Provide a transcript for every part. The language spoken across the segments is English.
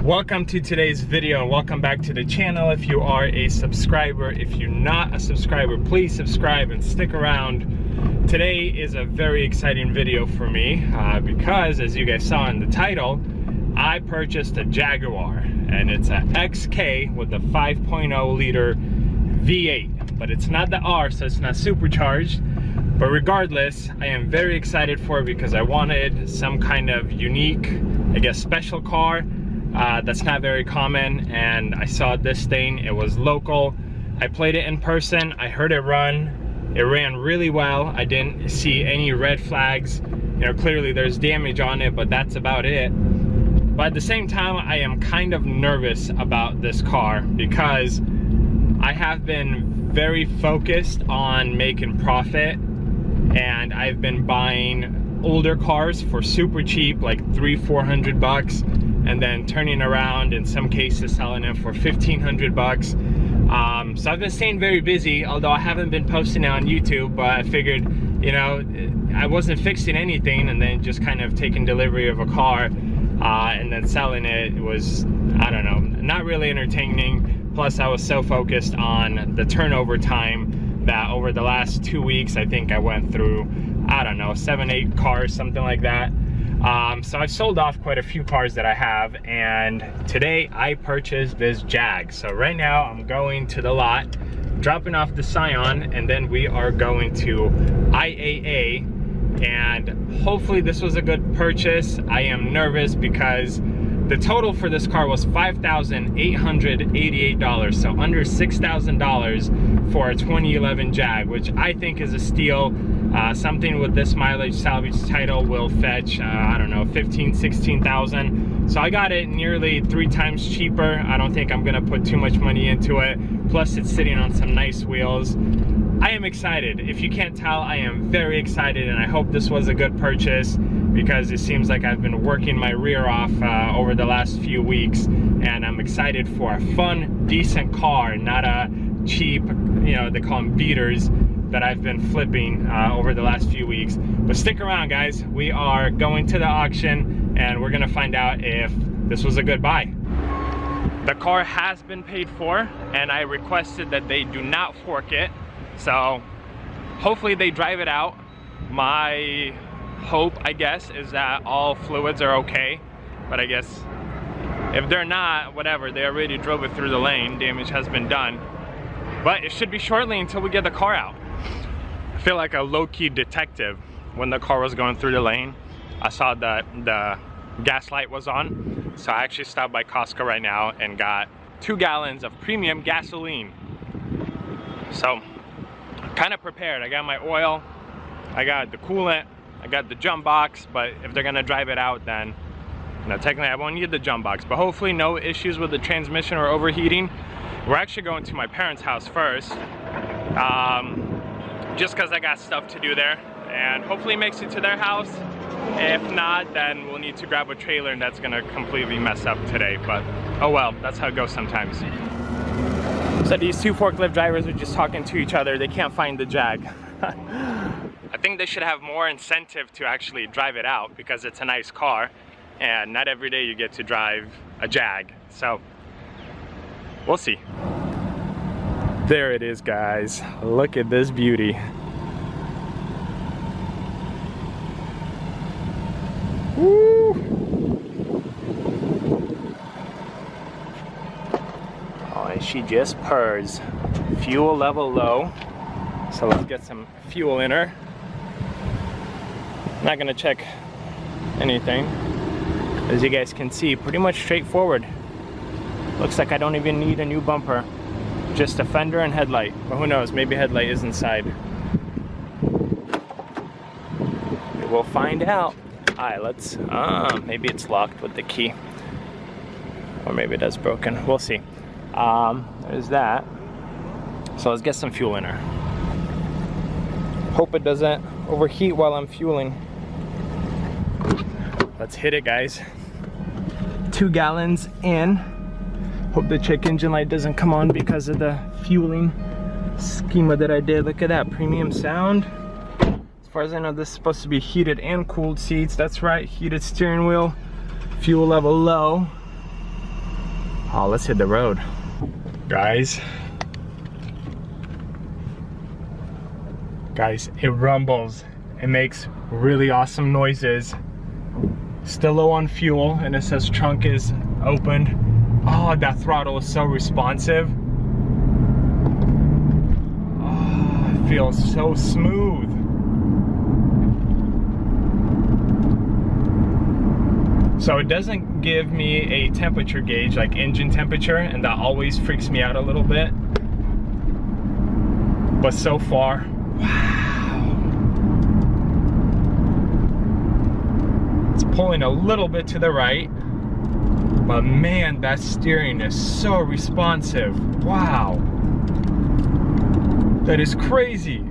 Welcome to today's video and welcome back to the channel. If you are a subscriber, if you're not a subscriber, please subscribe and stick around. Today is a very exciting video for me because, as you guys saw in the title, I purchased a Jaguar, and it's a XK with a 5.0 liter V8, but it's not the R, so it's not supercharged. But regardless, I am very excited for it because I wanted some kind of unique, I guess, special car that's not very common, and I saw this thing. It was local. I played it in person. I heard it run. It ran really well. I didn't see any red flags. You know, clearly there's damage on it, but that's about it. But at the same time, I am kind of nervous about this car because I have been very focused on making profit, and I've been buying older cars for super cheap, like $300-400 bucks, and then turning around, in some cases selling them for $1,500. So I've been staying very busy, although I haven't been posting it on YouTube, but I figured, you know, I wasn't fixing anything and then just kind of taking delivery of a car and then selling it was, I don't know, not really entertaining. Plus I was so focused on the turnover time that over the last 2 weeks, I think I went through, I don't know, 7-8 cars, something like that. So I've sold off quite a few cars that I have, and today I purchased this Jag. So right now I'm going to the lot, dropping off the Scion, and then we are going to IAAI, and hopefully this was a good purchase. I am nervous because the total for this car was $5,888, so under $6,000 for a 2011 Jag, which I think is a steal. Something with this mileage salvage title will fetch, I don't know, 15,000-16,000. So I got it nearly 3 times cheaper. I don't think I'm gonna put too much money into it. Plus it's sitting on some nice wheels. I am excited. If you can't tell, I am very excited, and I hope this was a good purchase because it seems like I've been working my rear off over the last few weeks, and I'm excited for a fun, decent car, not a cheap, you know, they call them beaters, that I've been flipping over the last few weeks. But stick around, guys. We are going to the auction and we're gonna find out if this was a good buy. The car has been paid for, and I requested that they do not fork it. So hopefully they drive it out. My hope, I guess, is that all fluids are okay. But I guess if they're not, whatever, they already drove it through the lane. Damage has been done. But it should be shortly until we get the car out. I feel like a low-key detective. When the car was going through the lane, I saw that the gas light was on, so I actually stopped by Costco right now and got 2 gallons of premium gasoline. So kind of prepared. I got my oil, I got the coolant, I got the jump box, but if they're gonna drive it out, then, you know, technically I won't need the jump box, but hopefully no issues with the transmission or overheating. We're actually going to my parents' house first, just because I got stuff to do there, and hopefully it makes it to their house. If not, then we'll need to grab a trailer, and that's gonna completely mess up today, but oh well, that's how it goes sometimes. So these 2 forklift drivers are just talking to each other. They can't find the Jag. I think they should have more incentive to actually drive it out because it's a nice car, and not every day you get to drive a Jag. So we'll see. There it is, guys. Look at this beauty. Woo! Oh, and she just purrs. Fuel level low. So let's get some fuel in her. Not gonna check anything. As you guys can see, pretty much straightforward. Looks like I don't even need a new bumper. Just a fender and headlight. But who knows, maybe headlight is inside. We'll find out. Alright, let's, maybe it's locked with the key. Or maybe it is broken, we'll see. There's that. So let's get some fuel in her. Hope it doesn't overheat while I'm fueling. Let's hit it, guys. 2 gallons in. Hope the check engine light doesn't come on because of the fueling schema that I did. Look at that premium sound. As far as I know, this is supposed to be heated and cooled seats. That's right, heated steering wheel, fuel level low. Oh, let's hit the road. Guys, it rumbles. It makes really awesome noises. Still low on fuel, and it says trunk is opened. Oh, that throttle is so responsive. Oh, it feels so smooth. So it doesn't give me a temperature gauge, like engine temperature, and that always freaks me out a little bit. But so far, wow. It's pulling a little bit to the right, but man, that steering is so responsive. Wow. That is crazy.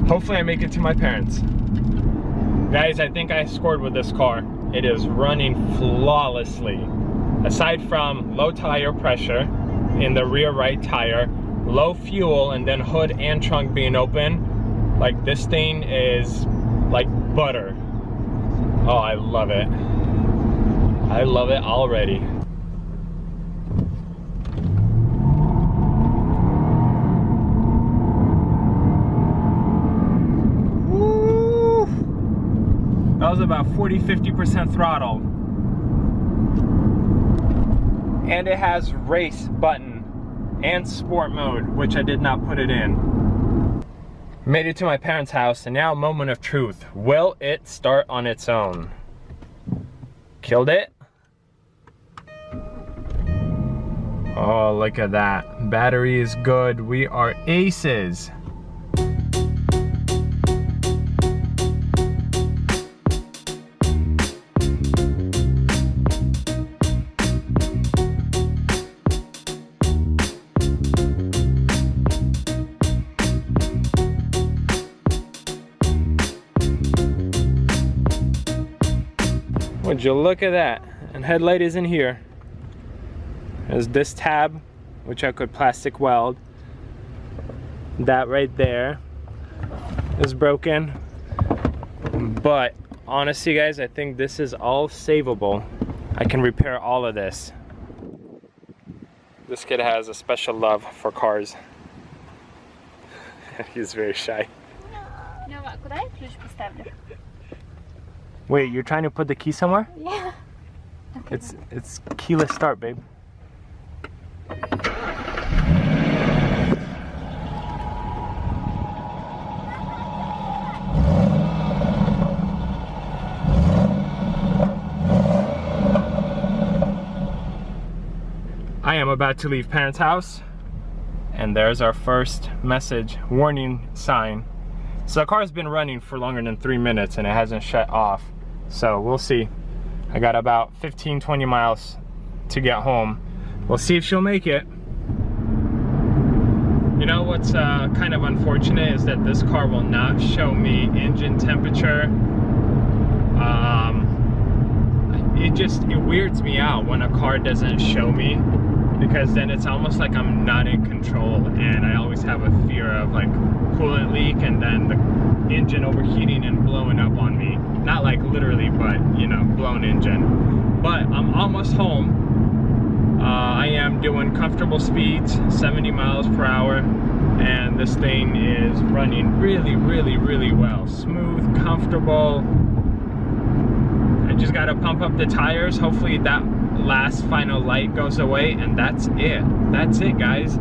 Hopefully I make it to my parents. Guys, I think I scored with this car. It is running flawlessly. Aside from low tire pressure in the rear right tire, low fuel, and then hood and trunk being open, like this thing is like butter. Oh, I love it. I love it already. That was about 40–50% throttle. And it has race button and sport mode, which I did not put it in. Made it to my parents' house, and now moment of truth. Will it start on its own? Killed it. Oh, look at that. Battery is good. We are aces. Would you look at that? And headlight is in here. There's this tab, which I could plastic weld. That right there is broken. But honestly, guys, I think this is all savable. I can repair all of this. This kid has a special love for cars. He's very shy. Wait, you're trying to put the key somewhere? Yeah. Okay. It's keyless start, babe. I am about to leave parents' house, and there's our first message, warning sign. So the car's been running for longer than 3 minutes and it hasn't shut off. So we'll see. I got about 15–20 miles to get home. We'll see if she'll make it. You know what's kind of unfortunate is that this car will not show me engine temperature. It weirds me out when a car doesn't show me, because then it's almost like I'm not in control, and I always have a fear of like coolant leak and then the engine overheating and blowing up on me. Not like literally, but you know, blown engine. But I'm almost home. I am doing comfortable speeds, 70 miles per hour, and this thing is running really, really, really well. Smooth, comfortable. I just gotta pump up the tires. Hopefully that last final light goes away, and that's it. That's it, guys.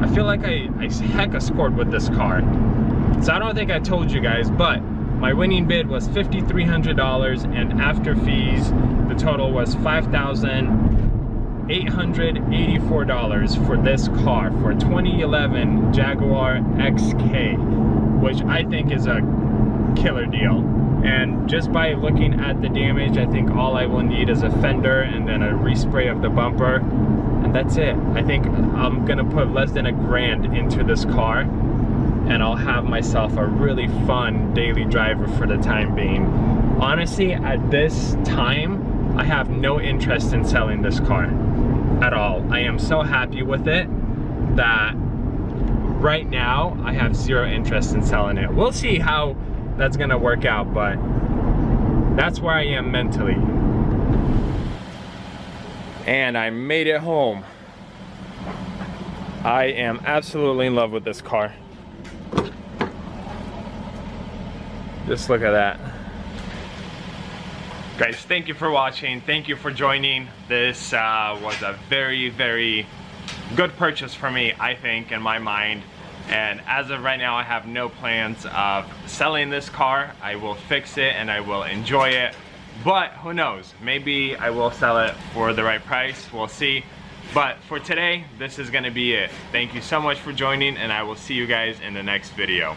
I feel like I hecka scored with this car. So I don't think I told you guys, but my winning bid was $5,300, and after fees, the total was $5,884 for this car, for a 2011 Jaguar XK, which I think is a killer deal. And just by looking at the damage, I think all I will need is a fender and then a respray of the bumper, and that's it. I think I'm gonna put less than $1,000 into this car, and I'll have myself a really fun daily driver for the time being. Honestly, at this time, I have no interest in selling this car at all. I am so happy with it that right now I have zero interest in selling it. We'll see how that's gonna work out, but that's where I am mentally. And I made it home. I am absolutely in love with this car. Just look at that. Guys, thank you for watching. Thank you for joining. This was a very, very good purchase for me, I think, in my mind. And as of right now, I have no plans of selling this car. I will fix it and I will enjoy it. But who knows? Maybe I will sell it for the right price. We'll see. But for today, this is gonna be it. Thank you so much for joining, and I will see you guys in the next video.